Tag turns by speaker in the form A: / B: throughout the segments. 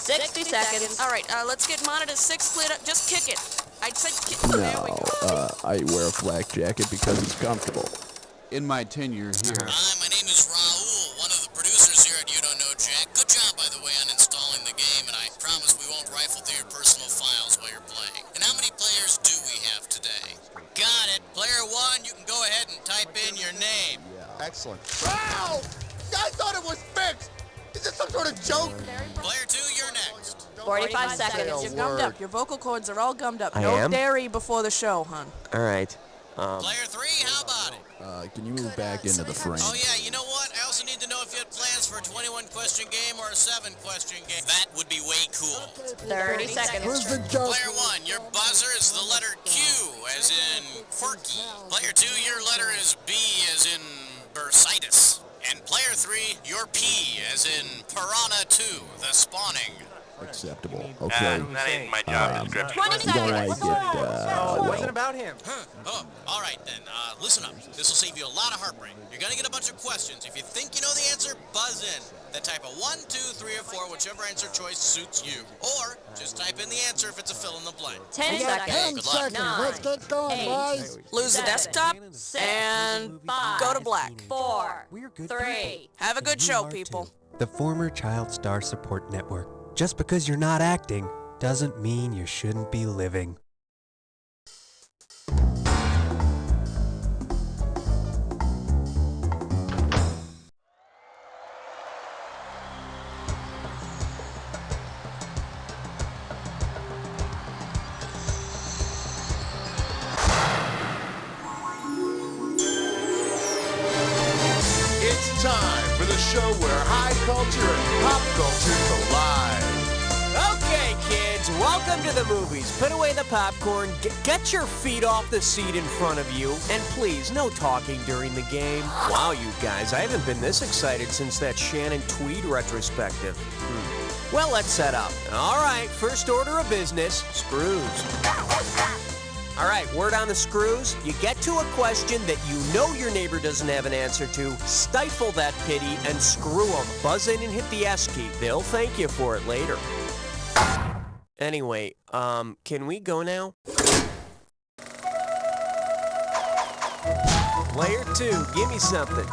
A: 60 seconds.
B: All right, let's get monitor 6 cleared up. Just kick it. I said kick it. There we go.
C: I wear a flak jacket because it's comfortable.
D: In my tenure here.
E: Hi, my name is Raul, one of the producers here at You Don't Know Jack. Good job, by the way, on installing the game, and I promise we won't rifle through your personal files while you're playing. And how many players do we have today? Got it. Player 1, you can go ahead and type in your name.
F: Excellent. Wow! I thought it was fixed! Is this some sort of joke?
E: Player 2, you're next.
A: 45 seconds.
B: You're gummed up. Your vocal cords are all gummed up.
G: I
B: No
G: am?
B: dairy before the show, hon.
G: All right.
E: Player 3, how about it?
C: Can you move back into the frame?
E: Oh, yeah, you know what? I also need to know if you had plans for a 21-question game or a 7-question game. That would be way cool.
A: 30 seconds.
F: Where's the joke?
E: Player 1, your buzzer is the letter Q, as in quirky. Player 2, your letter is B, as in bursitis. And player 3, your P, as in piranha 2, the spawning.
C: Acceptable. Okay.
H: That ain't my job description.
A: 20
C: Don't
A: seconds.
C: like it,
G: it wasn't
C: well.
G: about him.
E: Oh, all right then. Listen up. This will save you a lot of heartbreak. You're gonna get a bunch of questions. If you think you know the answer, buzz in. Then type a 1, 2, 3, or 4, whichever answer choice suits you. Or just type in the answer if it's a fill in the blank.
A: 10 seconds.
E: Good luck.
A: 9,
F: Let's get going,
A: 8,
F: boys.
B: Lose the
A: 7,
B: desktop
A: 6,
B: and
A: 5,
B: go to black.
A: 4,
G: We're good
A: 3.
B: Have a good show, people.
I: The former Child Star Support Network. Just because you're not acting doesn't mean you shouldn't be living.
F: It's time for the show where high culture and pop culture collide.
G: Okay, kids, welcome to the movies. Put away the popcorn, get your feet off the seat in front of you, and please, no talking during the game. Wow, you guys, I haven't been this excited since that Shannon Tweed retrospective. Well, let's set up. All right, first order of business, screws. All right, word on the screws. You get to a question that you know your neighbor doesn't have an answer to, stifle that pity, and screw them. Buzz in and hit the S key. They'll thank you for it later. Anyway, can we go now? Player 2, give me something.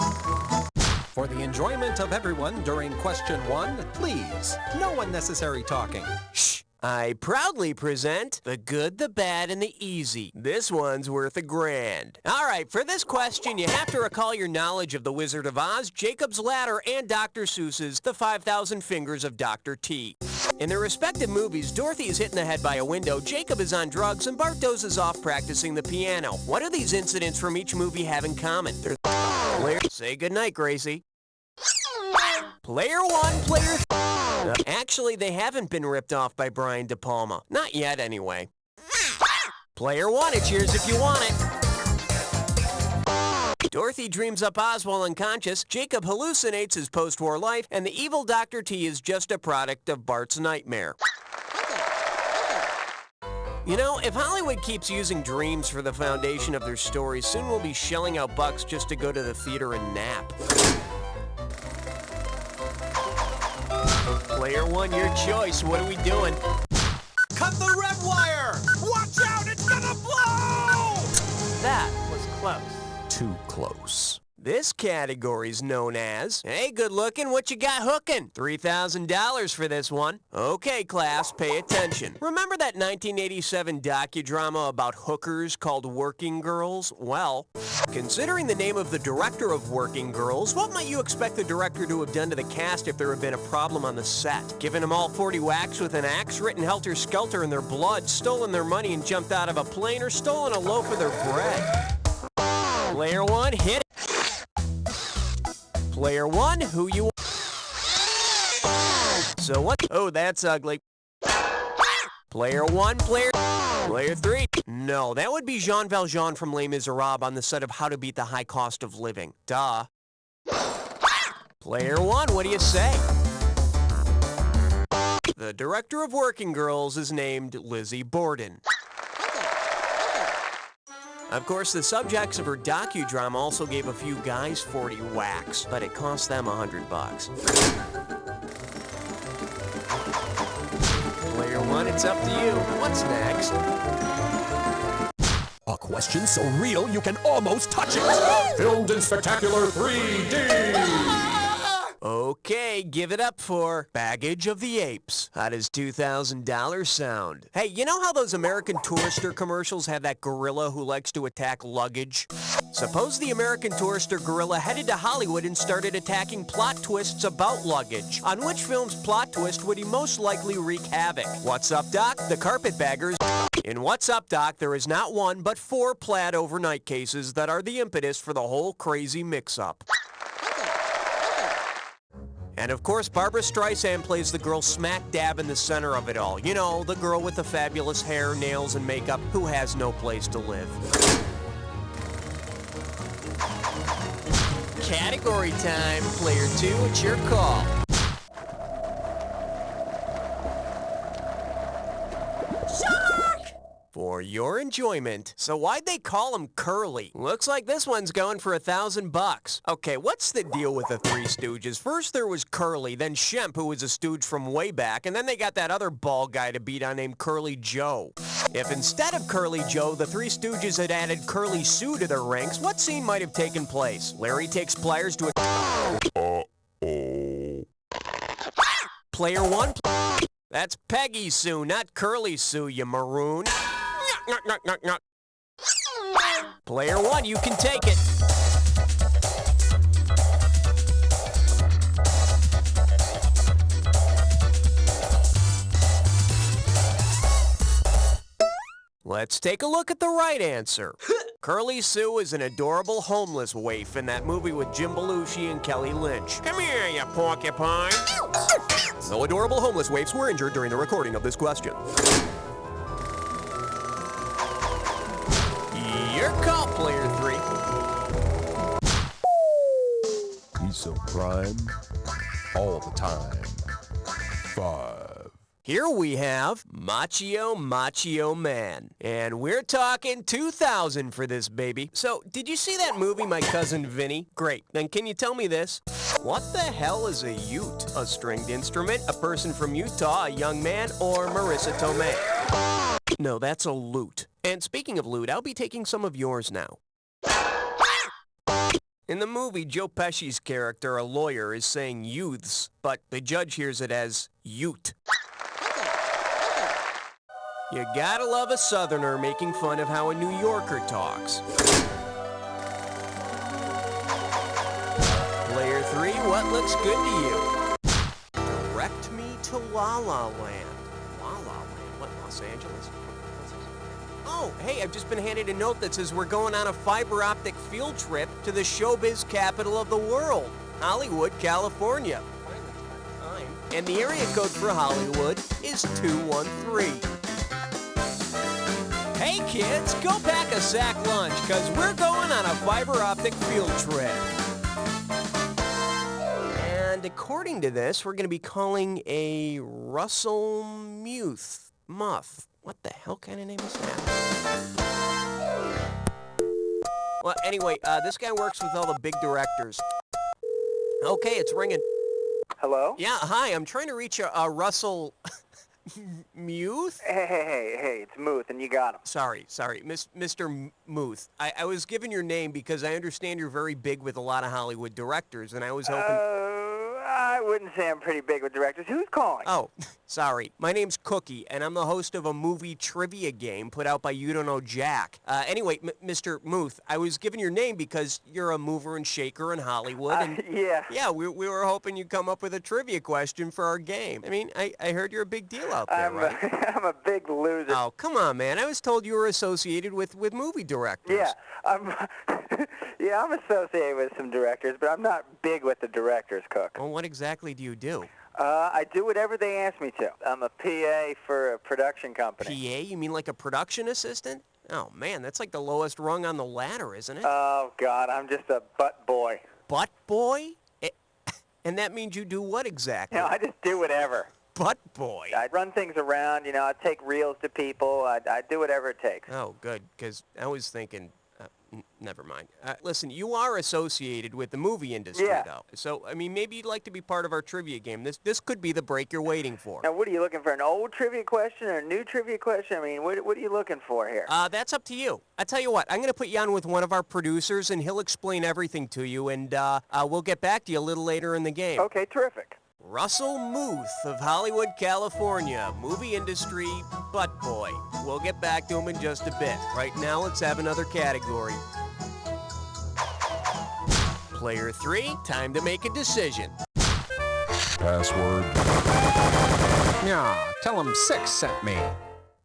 J: For the enjoyment of everyone during question 1, please, no unnecessary talking.
G: Shh. I proudly present the good, the bad, and the easy. This one's worth $1,000. All right, for this question, you have to recall your knowledge of The Wizard of Oz, Jacob's Ladder, and Dr. Seuss's The 5,000 Fingers of Dr. T. In their respective movies, Dorothy is hit in the head by a window, Jacob is on drugs, and Bart dozes off practicing the piano. What do these incidents from each movie have in common? Say goodnight, Gracie. Player 1, player... Actually, they haven't been ripped off by Brian De Palma. Not yet, anyway. Player 1, it's yours if you want it. Dorothy dreams up Oz while unconscious, Jacob hallucinates his post-war life, and the evil Dr. T is just a product of Bart's nightmare. You know, if Hollywood keeps using dreams for the foundation of their stories, soon we'll be shelling out bucks just to go to the theater and nap. Player 1, your choice. What are we doing?
J: Cut the red wire! Watch out, it's gonna blow!
G: That was close.
C: Too close.
G: This category's known as, hey, good looking, what you got hooking? $3,000 for this one. Okay, class, pay attention. Remember that 1987 docudrama about hookers called Working Girls? Well, considering the name of the director of Working Girls, what might you expect the director to have done to the cast if there had been a problem on the set? Given them all 40 whacks with an axe, written helter-skelter in their blood, stolen their money and jumped out of a plane, or stolen a loaf of their bread? Player 1, hit it. Player 1, who you... So what? Oh, that's ugly. Player 1, player 3. No, that would be Jean Valjean from Les Miserables on the set of How to Beat the High Cost of Living. Duh. Player 1, what do you say? The director of Working Girls is named Lizzie Borden. Of course, the subjects of her docudrama also gave a few guys 40 whacks, but it cost them $100. it's up to you. What's next?
J: A question so real you can almost touch it. Filmed in spectacular 3D.
G: Okay, give it up for Baggage of the Apes. How does $2,000 sound? Hey, you know how those American Tourister commercials have that gorilla who likes to attack luggage? Suppose the American Tourister gorilla headed to Hollywood and started attacking plot twists about luggage. On which film's plot twist would he most likely wreak havoc? What's up, Doc? The Carpetbaggers. In What's Up, Doc, there is not one, but 4 plaid overnight cases that are the impetus for the whole crazy mix-up. And of course, Barbra Streisand plays the girl smack dab in the center of it all. You know, the girl with the fabulous hair, nails, and makeup who has no place to live. Category time. Player 2, it's your call. For your enjoyment. So why'd they call him Curly? Looks like this one's going for $1,000. Okay, what's the deal with the Three Stooges? First there was Curly, then Shemp, who was a stooge from way back, and then they got that other bald guy to beat on named Curly Joe. If instead of Curly Joe, the Three Stooges had added Curly Sue to their ranks, what scene might have taken place? Larry takes pliers to a... Player 1? That's Peggy Sue, not Curly Sue, you maroon. Player 1, you can take it. Let's take a look at the right answer. Curly Sue is an adorable homeless waif in that movie with Jim Belushi and Kelly Lynch. Come here, you porcupine. No adorable homeless waifs were injured during the recording of this question. Your call, player 3.
C: He's so prime all the time. 5.
G: Here we have Macho Man. And we're talking $2,000 for this baby. So, did you see that movie, My Cousin Vinny? Great. Then can you tell me this? What the hell is a ute? A stringed instrument, a person from Utah, a young man, or Marissa Tomei? No, that's a lute. And speaking of lute, I'll be taking some of yours now. In the movie, Joe Pesci's character, a lawyer, is saying youths, but the judge hears it as ute. You gotta love a Southerner making fun of how a New Yorker talks. Player 3, what looks good to you? Direct me to La La Land. La La Land? What, Los Angeles? Oh, hey, I've just been handed a note that says we're going on a fiber optic field trip to the showbiz capital of the world, Hollywood, California. And the area code for Hollywood is 213. Hey kids, go pack a sack lunch, cause we're going on a fiber optic field trip. And according to this, we're gonna be calling a Russell Muth. What the hell kind of name is that? Well, anyway, this guy works with all the big directors. Okay, it's ringing.
H: Hello?
G: Yeah, hi, I'm trying to reach a Russell... Muth?
H: Hey, it's Muth, and you got him.
G: Sorry, Mr. Muth. I was given your name because I understand you're very big with a lot of Hollywood directors, and I was hoping...
H: I wouldn't say I'm pretty big with directors. Who's calling?
G: Oh, sorry. My name's Cookie, and I'm the host of a movie trivia game put out by You Don't Know Jack. Anyway, Mr. Muth, I was given your name because you're a mover and shaker in Hollywood, and...
H: Yeah.
G: Yeah, we were hoping you'd come up with a trivia question for our game. I mean, I heard you're a big deal out there, right?
H: I'm a big loser.
G: Oh, come on, man. I was told you were associated with movie directors.
H: Yeah, I'm associated with some directors, but I'm not big with the directors, Cook.
G: Well, what exactly do you do?
H: I do whatever they ask me to. I'm a PA for a production company.
G: PA? You mean like a production assistant? Oh, man, that's like the lowest rung on the ladder, isn't it?
H: Oh, God, I'm just a butt boy.
G: Butt boy? And that means you do what exactly?
H: No, I just do whatever.
G: Butt boy?
H: I run things around, I take reels to people. I do whatever it takes.
G: Oh, good, because I was thinking, Never mind. Listen, you are associated with the movie industry,
H: Yeah.
G: though. So, I mean, maybe you'd like to be part of our trivia game. This could be the break you're waiting for.
H: Now, what are you looking for, an old trivia question or a new trivia question? I mean, what are you looking for here?
G: That's up to you. I tell you what, I'm going to put you on with one of our producers, and he'll explain everything to you, and we'll get back to you a little later in the game.
H: Okay, terrific.
G: Russell Muth of Hollywood, California, movie industry butt boy. We'll get back to him in just a bit. Right now, let's have another category. Player 3, time to make a decision.
C: Password.
J: Yeah, tell him 6 sent me.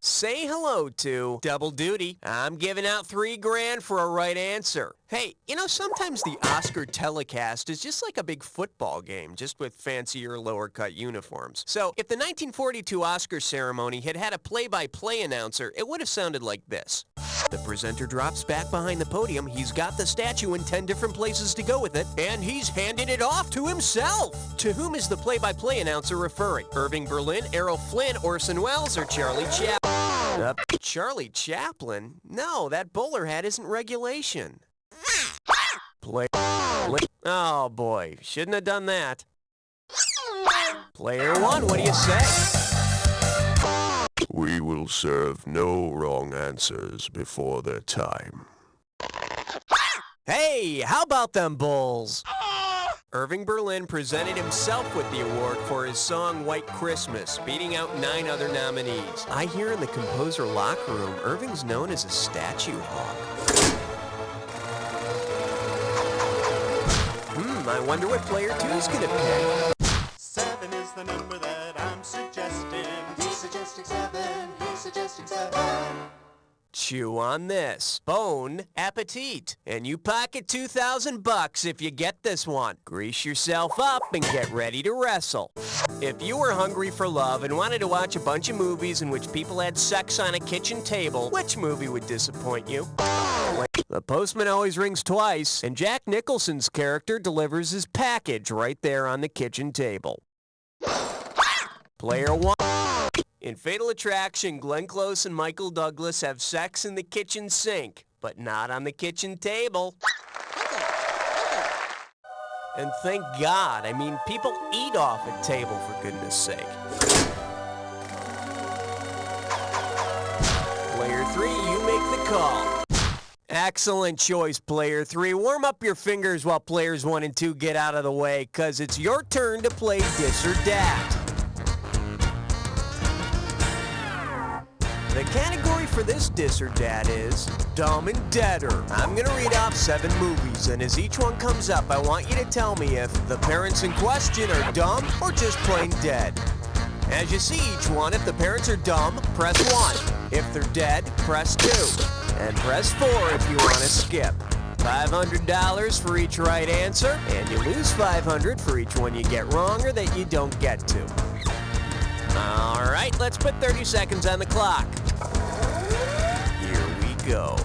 G: Say hello to Double Duty. I'm giving out $3,000 for a right answer. Hey, you know, sometimes the Oscar telecast is just like a big football game, just with fancier lower-cut uniforms. So, if the 1942 Oscar ceremony had had a play-by-play announcer, it would have sounded like this. The presenter drops back behind the podium, he's got the statue in 10 different places to go with it, and he's handed it off to himself! To whom is the play-by-play announcer referring? Irving Berlin, Errol Flynn, Orson Welles, or Charlie Chaplin? Charlie Chaplin? No, that bowler hat isn't regulation. Oh boy, shouldn't have done that. Player 1, what do you say?
C: We will serve no wrong answers before their time.
G: Hey, how about them Bulls? Irving Berlin presented himself with the award for his song White Christmas, beating out 9 other nominees. I hear in the composer locker room, Irving's known as a statue hog. I wonder what player 2 is gonna pick.
F: 7 is the number that I'm suggesting. He's suggesting 7. He's suggesting 7.
G: Chew on this. Bon appetit. And you pocket $2,000 if you get this one. Grease yourself up and get ready to wrestle. If you were hungry for love and wanted to watch a bunch of movies in which people had sex on a kitchen table, which movie would disappoint you? The postman always rings twice, and Jack Nicholson's character delivers his package right there on the kitchen table. Player 1. In Fatal Attraction, Glenn Close and Michael Douglas have sex in the kitchen sink, but not on the kitchen table. And thank God, I mean, people eat off a table, for goodness sake. Player 3, you make the call. Excellent choice, Player 3. Warm up your fingers while Players 1 and 2 get out of the way, because it's your turn to play Dis or Dat. The category for this Dis or Dat is Dumb and Deader. I'm going to read off 7 movies, and as each one comes up, I want you to tell me if the parents in question are dumb or just plain dead. As you see each one, if the parents are dumb, press 1. If they're dead, press 2. And press 4 if you want to skip. $500 for each right answer, and you lose $500 for each one you get wrong or that you don't get to. All right, let's put 30 seconds on the clock. Here we go.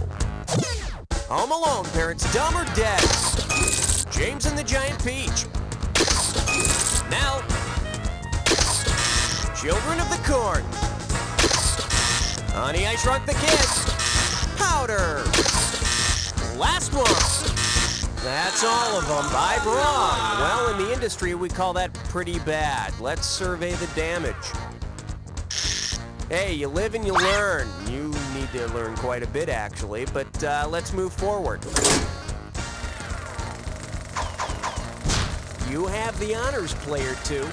G: Home Alone, parents dumb or dead? James and the Giant Peach. Nell. Children of the Corn. Honey, I Shrunk the Kids. Powder. Last one. That's all of them. I'm wrong. Well, in the industry, we call that pretty bad. Let's survey the damage. Hey, you live and you learn. You need to learn quite a bit, actually, but let's move forward. You have the honors, Player 2.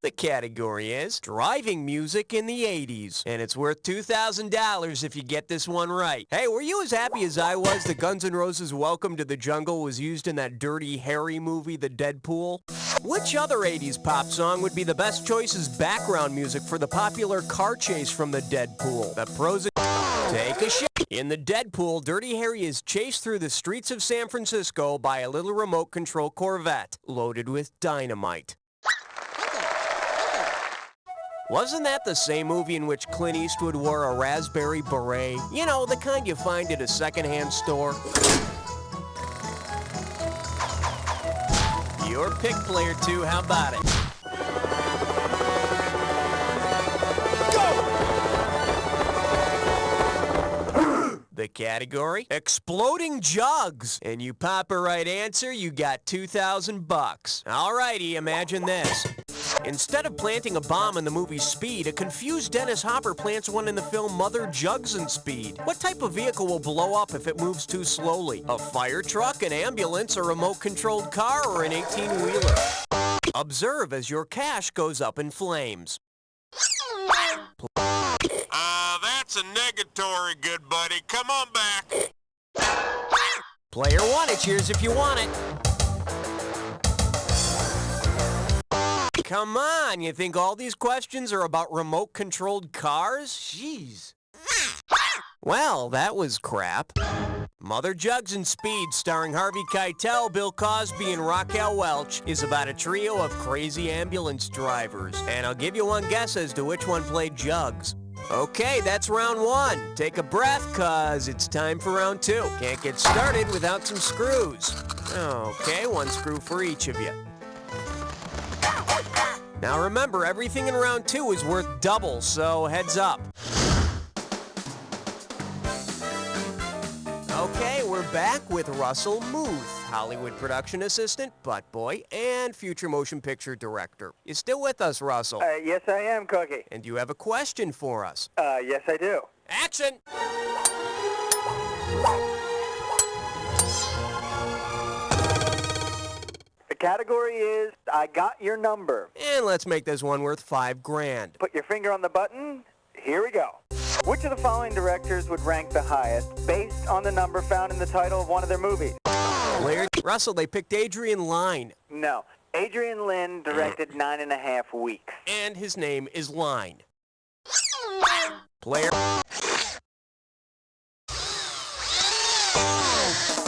G: The category is driving music in the 80s, and it's worth $2,000 if you get this one right. Hey, were you as happy as I was that Guns N' Roses' Welcome to the Jungle was used in that Dirty Harry movie, The Deadpool? Which other 80s pop song would be the best choice as background music for the popular car chase from The Deadpool? The pros. Take a shit. In The Deadpool, Dirty Harry is chased through the streets of San Francisco by a little remote control Corvette loaded with dynamite. Wasn't that the same movie in which Clint Eastwood wore a raspberry beret? You know, the kind you find at a secondhand store. Your pick, Player 2. How about it? The category? Exploding jugs. And you pop a right answer, you got $2,000 bucks. Alrighty, imagine this. Instead of planting a bomb in the movie Speed, a confused Dennis Hopper plants one in the film Mother Jugs and Speed. What type of vehicle will blow up if it moves too slowly? A fire truck, an ambulance, a remote-controlled car, or an 18-wheeler? Observe as your cash goes up in flames.
C: That's a negatory, good buddy. Come on back.
G: Player one, it's yours if you want it. Come on, you think all these questions are about remote-controlled cars? Jeez. Well, that was crap. Mother Jugs and Speed, starring Harvey Keitel, Bill Cosby, and Raquel Welch, is about a trio of crazy ambulance drivers. And I'll give you one guess as to which one played Jugs. Okay, that's round one. Take a breath, cause it's time for round two. Can't get started without some screws. Okay, one screw for each of you. Now remember, everything in round two is worth double, so heads up. Okay, we're back with Russell Muth, Hollywood production assistant, butt boy, and future motion picture director. You still with us, Russell?
H: Yes, I am, Cookie.
G: And you have a question for us.
H: Yes, I do.
G: Action!
H: The category is, I got your number.
G: And let's make this one worth $5,000.
H: Put your finger on the button. Here we go. Which of the following directors would rank the highest based on the number found in the title of one of their movies?
G: Russell, they picked Adrian Lyne.
H: No. Adrian Lyne directed 9.5 Weeks.
G: And his name is Lyne. Player.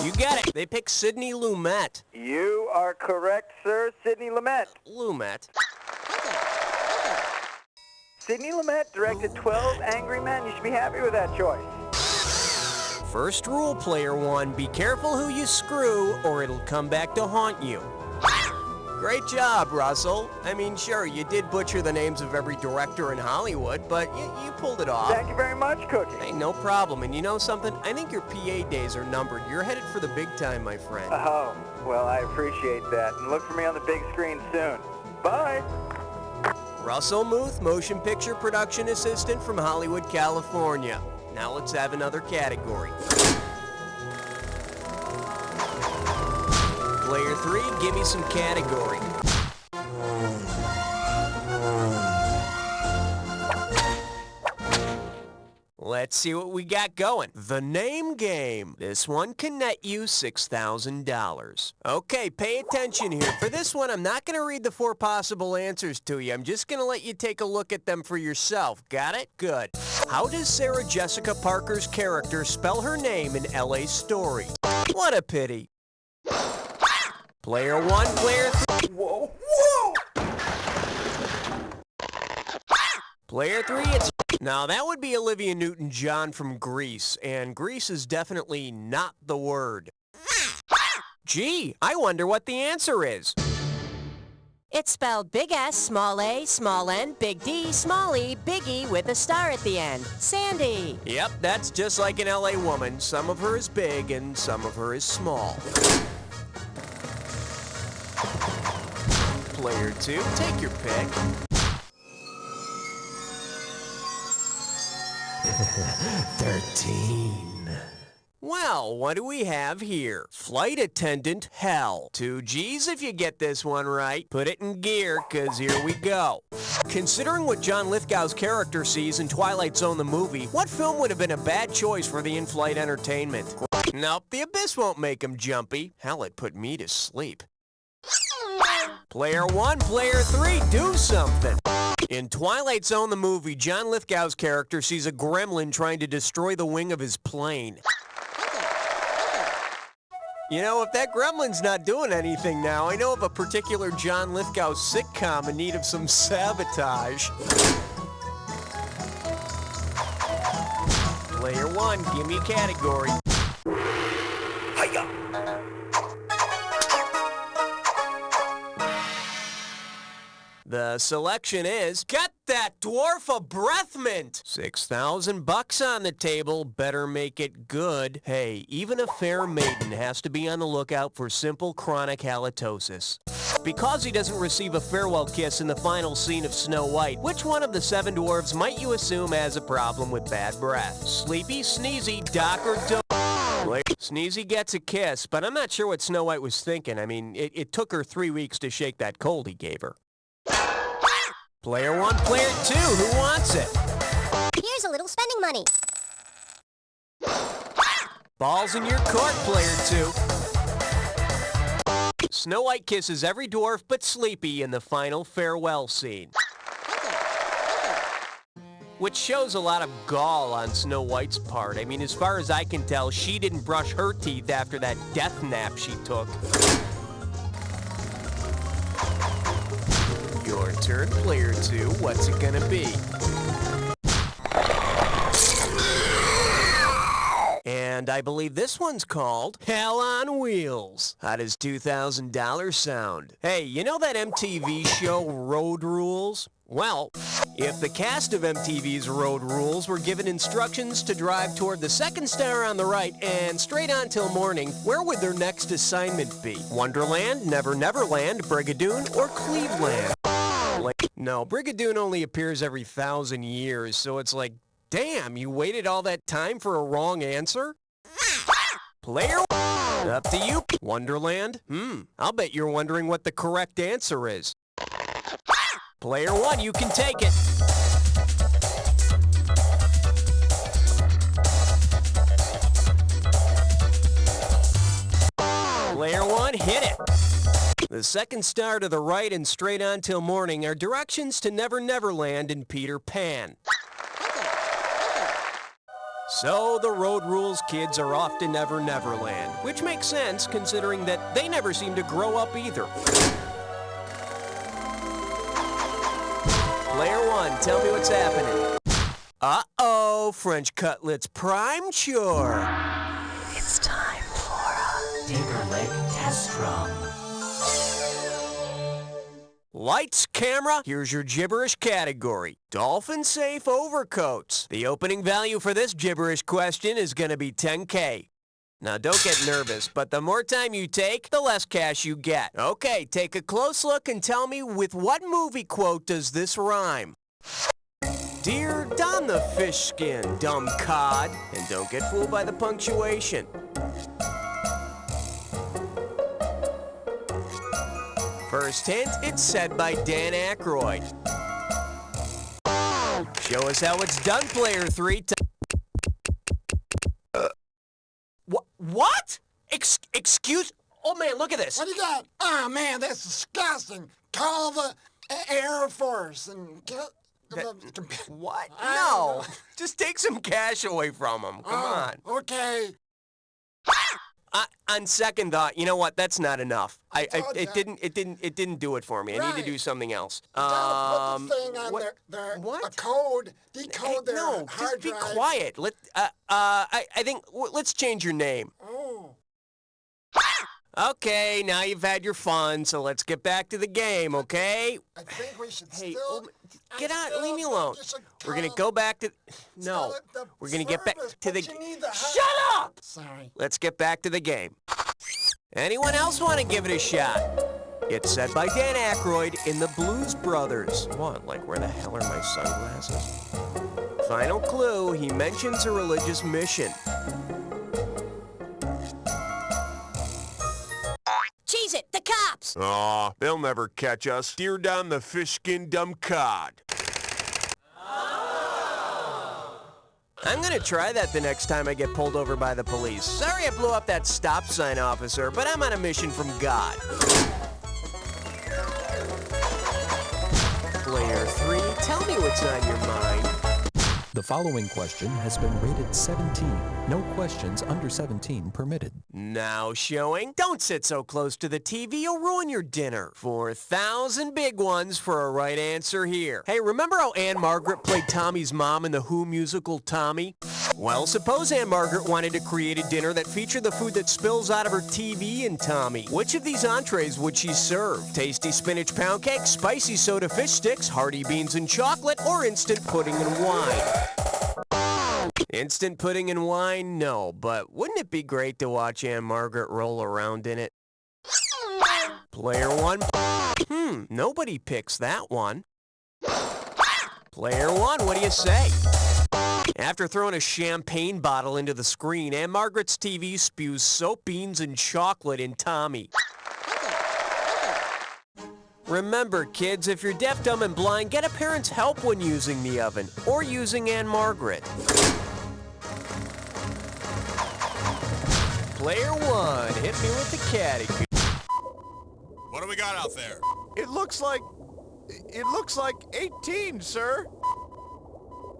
G: You got it. They picked Sidney Lumet.
H: You are correct, sir. Sidney Lumet.
G: Lumet.
H: Sidney Lumet directed 12 Angry Men. You should be happy with that choice.
G: First rule, player one, be careful who you screw or it'll come back to haunt you. Great job, Russell. I mean, sure, you did butcher the names of every director in Hollywood, but you pulled it off.
H: Thank you very much, Cookie.
G: Hey, no problem. And you know something? I think your PA days are numbered. You're headed for the big time, my friend.
H: Oh, well, I appreciate that. And look for me on the big screen soon. Bye.
G: Russell Muth, motion picture production assistant from Hollywood, California. Now let's have another category. Player three, give me some category. Let's see what we got going. The name game. This one can net you $6,000. Okay, pay attention here. For this one, I'm not going to read the 4 possible answers to you. I'm just going to let you take a look at them for yourself. Got it? Good. How does Sarah Jessica Parker's character spell her name in L.A. Story? What a pity. Player one, player three. Whoa, whoa! Player three, it's... Now, that would be Olivia Newton-John from Grease, and Grease is definitely not the word. Gee, I wonder what the answer is.
A: It's spelled big S, small a, small n, big D, small e, big E with a star at the end. Sandy.
G: Yep, that's just like an LA woman. Some of her is big and some of her is small. Player two, take your pick. 13. Well, what do we have here? Flight attendant hell. 2 G's if you get this one right. Put it in gear, cause here we go. Considering what John Lithgow's character sees in Twilight Zone the movie, what film would have been a bad choice for the in-flight entertainment? Nope, the Abyss won't make him jumpy. Hell, it put me to sleep. Player one, player three, do something. In Twilight Zone the movie, John Lithgow's character sees a gremlin trying to destroy the wing of his plane. You know, if that gremlin's not doing anything now, I know of a particular John Lithgow sitcom in need of some sabotage. Player one, give me a category. The The selection is, get that dwarf a breath mint. $6,000 on the table, better make it good. Hey, even a fair maiden has to be on the lookout for simple chronic halitosis. Because he doesn't receive a farewell kiss in the final scene of Snow White, which one of the 7 dwarves might you assume has a problem with bad breath? Sleepy, Sneezy, Doc, or Doe? Sneezy gets a kiss, but I'm not sure what Snow White was thinking. I mean, it took her 3 weeks to shake that cold he gave her. Player 1, player 2, who wants it?
K: Here's a little spending money.
G: Ball's in your court, player 2. Snow White kisses every dwarf but Sleepy in the final farewell scene. Which shows a lot of gall on Snow White's part. I mean, as far as I can tell, she didn't brush her teeth after that death nap she took. Your turn, player 2. What's it gonna be? And I believe this one's called Hell on Wheels. How does $2,000 sound? Hey, you know that MTV show Road Rules? Well, if the cast of MTV's Road Rules were given instructions to drive toward the second star on the right and straight on till morning, where would their next assignment be? Wonderland, Never Neverland, Brigadoon, or Cleveland? No, Brigadoon only appears every 1,000 years, so it's like, damn, you waited all that time for a wrong answer? Player, up to you. Wonderland? I'll bet you're wondering what the correct answer is. Player 1, you can take it. Player 1, hit it. The second star to the right and straight on till morning are directions to Never Neverland and Peter Pan. So the Road Rules kids are off to Never Neverland, which makes sense considering that they never seem to grow up either. Player 1, tell me what's happening. Uh-oh, French cutlets prime chore.
L: It's time for a Tinker Leg test drum.
G: Lights, camera, here's your gibberish category. Dolphin-safe overcoats. The opening value for this gibberish question is going to be $10K. Now, don't get nervous, but the more time you take, the less cash you get. Okay, take a close look and tell me with what movie quote does this rhyme? Dear, don the fish skin, dumb cod. And don't get fooled by the punctuation. First hint, it's said by Dan Aykroyd. Show us how it's done, player 3. What? Excuse? Oh, man, look at this.
M: What do you got? Oh, man, that's disgusting. Call the Air Force and get...
G: What? No. Just take some cash away from him. Come on.
M: Okay.
G: On second thought, you know what? That's not enough. It didn't do it for me. I need to do something else.
M: Put the thing on what? A code. Decode their hard drive.
G: Just be quiet. I think let's change your name.
M: Oh.
G: Okay, now you've had your fun, so let's get back to the game, okay?
M: I think we should
G: get out. Leave me alone. We're gonna go back to. No, we're gonna get back to the. Shut up!
M: Sorry.
G: Let's get back to the game. Anyone else want to give it a shot? It's said by Dan Aykroyd in The Blues Brothers. What? Like, where the hell are my sunglasses? Final clue, he mentions a religious mission.
K: Cheese it, the cops!
C: Aw, they'll never catch us. Steer down the fish skin, dumb cod.
G: I'm gonna try that the next time I get pulled over by the police. Sorry I blew up that stop sign, officer, but I'm on a mission from God. Player 3, tell me what's on your mind.
J: The following question has been rated 17. No questions under 17 permitted.
G: Now showing, don't sit so close to the TV, you'll ruin your dinner. 4,000 big ones for a right answer here. Hey, remember how Anne Margaret played Tommy's mom in the Who musical Tommy? Well, suppose Aunt Margaret wanted to create a dinner that featured the food that spills out of her TV in Tommy. Which of these entrees would she serve? Tasty spinach pound cake, spicy soda fish sticks, hearty beans and chocolate, or instant pudding and wine? Instant pudding and wine? No, but wouldn't it be great to watch Aunt Margaret roll around in it? Player 1. Nobody picks that one. Player 1, what do you say? After throwing a champagne bottle into the screen, Aunt Margaret's TV spews soap, beans, and chocolate in Tommy. Remember, kids, if you're deaf, dumb, and blind, get a parent's help when using the oven, or using Aunt Margaret. Player 1, hit me with the caddy.
N: What do we got out there?
O: It looks like 18, sir.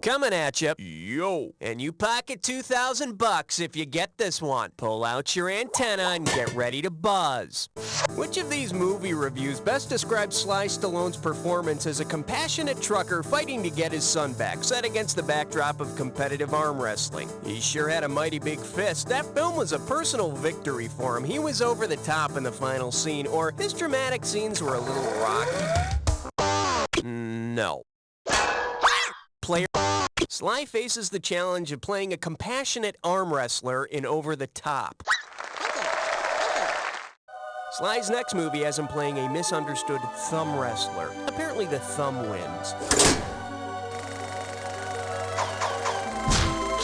G: Coming at you. Yo. And you pocket $2,000 if you get this one. Pull out your antenna and get ready to buzz. Which of these movie reviews best describes Sly Stallone's performance as a compassionate trucker fighting to get his son back, set against the backdrop of competitive arm wrestling? He sure had a mighty big fist. That film was a personal victory for him. He was over the top in the final scene, or his dramatic scenes were a little rocky. No. Player Sly faces the challenge of playing a compassionate arm wrestler in Over the Top. Sly's next movie has him playing a misunderstood thumb wrestler. Apparently the thumb wins.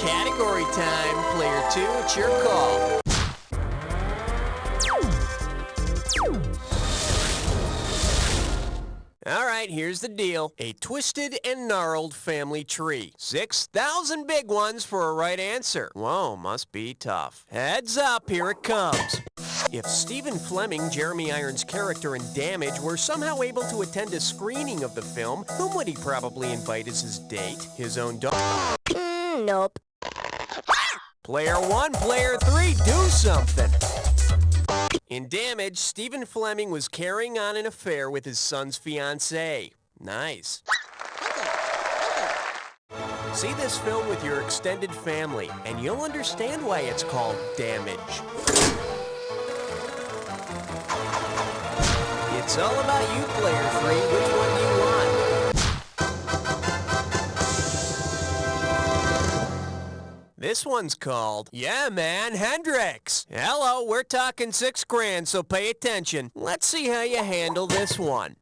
G: Category time. Player 2, it's your call. All right, here's the deal. A twisted and gnarled family tree. 6,000 big ones for a right answer. Whoa, must be tough. Heads up, here it comes. If Stephen Fleming, Jeremy Irons' character in Damage, were somehow able to attend a screening of the film, whom would he probably invite as his date? His own dog?
K: Nope.
G: Player 1, player 3, do something. In Damage, Stephen Fleming was carrying on an affair with his son's fiancée. Nice. See this film with your extended family, and you'll understand why it's called Damage. It's all about you, player 3. Which one do you want? This one's called, Yeah Man, Hendrix. Hello, we're talking $6,000, so pay attention. Let's see how you handle this one.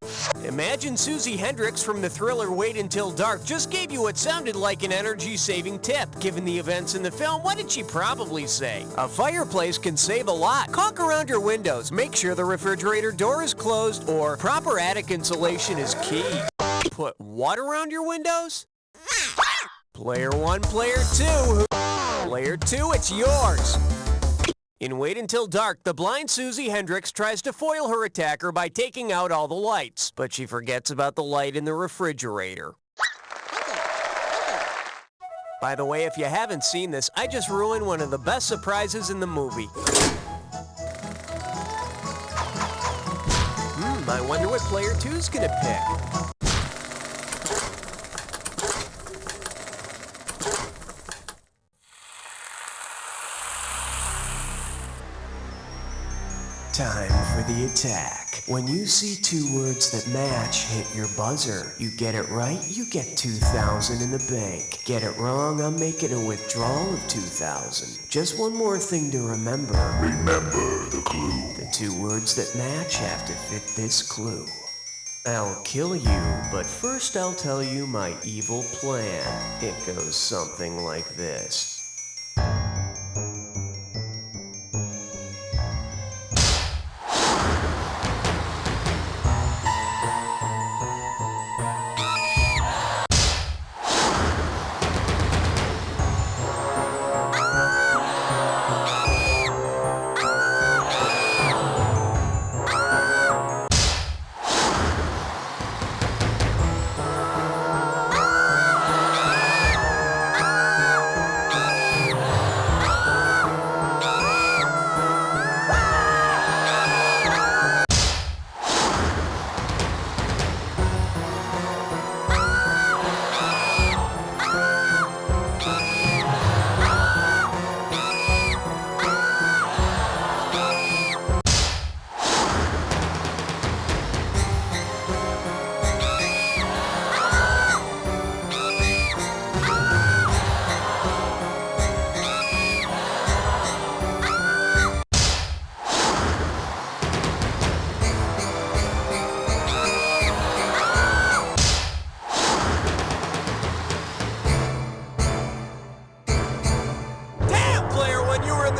G: Imagine Susie Hendrix from the thriller Wait Until Dark just gave you what sounded like an energy-saving tip. Given the events in the film, what did she probably say? A fireplace can save a lot. Caulk around your windows. Make sure the refrigerator door is closed, or proper attic insulation is key. Put what around your windows? Player 1, player 2. Player 2, it's yours. In Wait Until Dark, the blind Susie Hendrix tries to foil her attacker by taking out all the lights, but she forgets about the light in the refrigerator. By the way, if you haven't seen this, I just ruined one of the best surprises in the movie. I wonder what player 2's gonna pick. Time for the attack. When you see two words that match, hit your buzzer. You get it right, you get 2,000 in the bank. Get it wrong, I'm making a withdrawal of 2,000. Just one more thing to remember.
C: Remember the clue.
G: The two words that match have to fit this clue. I'll kill you, but first I'll tell you my evil plan. It goes something like this.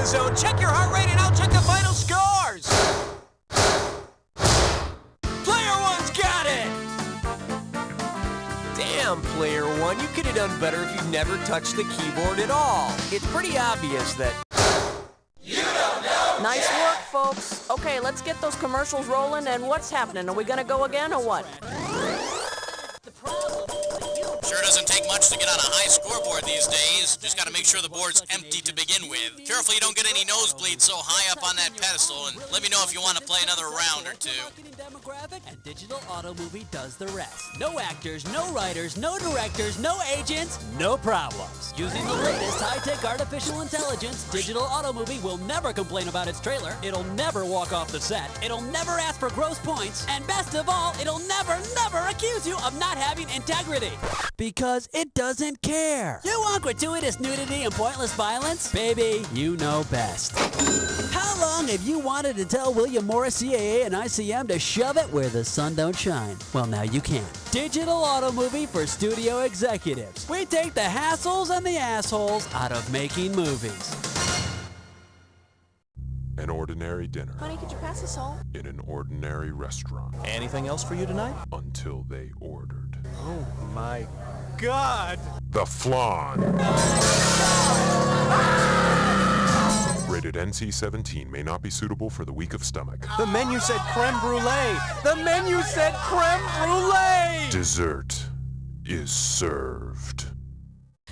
G: the zone. Check your heart rate and I'll check the final scores. Player one's got it. Damn, Player One, you could have done better if you'd never touched the keyboard at all. It's pretty obvious that...
B: Nice work, folks. Okay, let's get those commercials rolling, and what's happening? Are we gonna go again, or what?
E: Sure doesn't take much to get on a high scoreboard these days. Just gotta make sure the board's empty to begin with. Careful you don't get any nosebleeds so high up on that pedestal, and let me know if you want to play another round or two.
O: And Digital Auto Movie does the rest. No actors, no writers, no directors, no agents, no problems. Using the latest high-tech artificial intelligence, Digital Auto Movie will never complain about its trailer. It'll never walk off the set. It'll never ask for gross points. And best of all, it'll never accuse you of not having integrity. Because it doesn't care. You want gratuitous nudity and pointless violence? Baby, you know best. How long have you wanted to tell William Morris, CAA, and ICM to shove it where the sun don't shine? Well, now you can. Digital Auto Movie for studio executives. We take the hassles and the assholes out of making movies.
C: An ordinary dinner.
B: Honey, could you pass us all?
C: In an ordinary restaurant.
P: Anything else for you tonight?
C: Until they ordered.
P: Oh my God!
C: The Flan. Rated NC-17, may not be suitable for the weak of stomach.
P: The menu said creme brulee! The menu said creme brulee!
C: Dessert is served.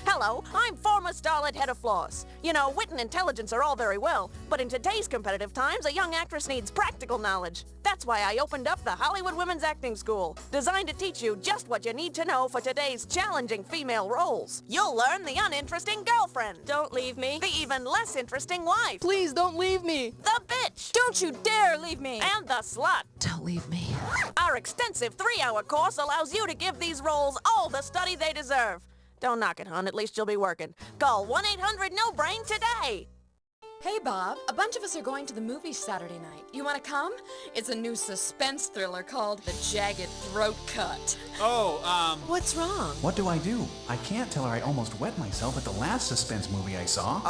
B: Hello, I'm former starlet Hedda Floss. You know, wit and intelligence are all very well, but in today's competitive times, a young actress needs practical knowledge. That's why I opened up the Hollywood Women's Acting School, designed to teach you just what you need to know for today's challenging female roles. You'll learn the uninteresting girlfriend. Don't leave me. The even less interesting wife.
Q: Please don't leave me.
B: The bitch.
Q: Don't you dare leave me.
B: And the slut.
Q: Don't leave me.
B: Our extensive 3-hour course allows you to give these roles all the study they deserve. Don't knock it, hon. At least you'll be working. Call 1-800-NO-BRAIN today.
Q: Hey, Bob. A bunch of us are going to the movies Saturday night. You want to come? It's a new suspense thriller called The Jagged Throat Cut.
D: Oh,
Q: What's wrong?
R: What do? I can't tell her I almost wet myself at the last suspense movie I saw.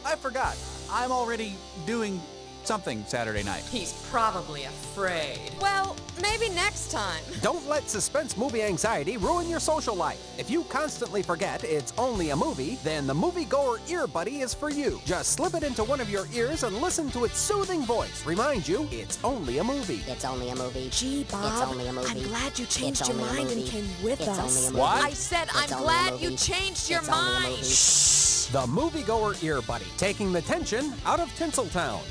D: I forgot. I'm already doing something Saturday night.
Q: He's probably afraid. Well, maybe next time.
J: Don't let suspense movie anxiety ruin your social life. If you constantly forget it's only a movie, then the Moviegoer Ear Buddy is for you. Just slip it into one of your ears and listen to its soothing voice. Remind you, it's only a movie.
K: It's only a movie.
Q: Gee, Bob,
K: It's only a movie.
Q: I'm glad you changed
K: It's
Q: your
K: only a
Q: mind and
K: movie.
Q: came with
K: It's
Q: us.
K: only a movie.
J: What?
Q: I said
K: It's
Q: I'm
K: only a
Q: glad
K: movie.
Q: you changed your
K: It's only a
Q: mind.
K: movie.
Q: Shh.
J: The Moviegoer Ear Buddy, taking the tension out of Tinseltown.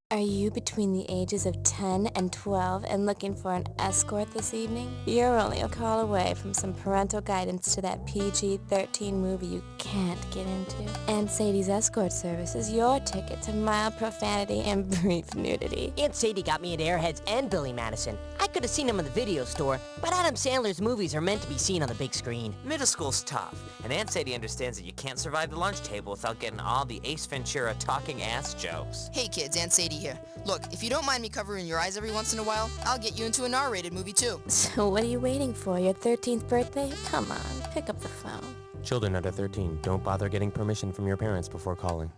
S: Are you between the ages of 10 and 12 and looking for an escort this evening? You're only a call away from some parental guidance to that PG-13 movie you can't get into. And Sadie's Escort Service is your ticket to mild profanity and brief nudity.
K: Aunt Sadie got me into Airheads and Billy Madison. I could have seen them in the video store, but Adam Sandler's movies are meant to be seen on the big screen.
T: Middle school's tough, and Aunt Sadie understands that you can't survive the lunch table without getting all the Ace Ventura talking ass jokes.
U: Hey kids, Aunt Sadie here. Look, if you don't mind me covering your eyes every once in a while, I'll get you into an R-rated movie too.
S: So what are you waiting for, your 13th birthday? Come on, pick up the phone.
T: Children under 13, don't bother getting permission from your parents before calling.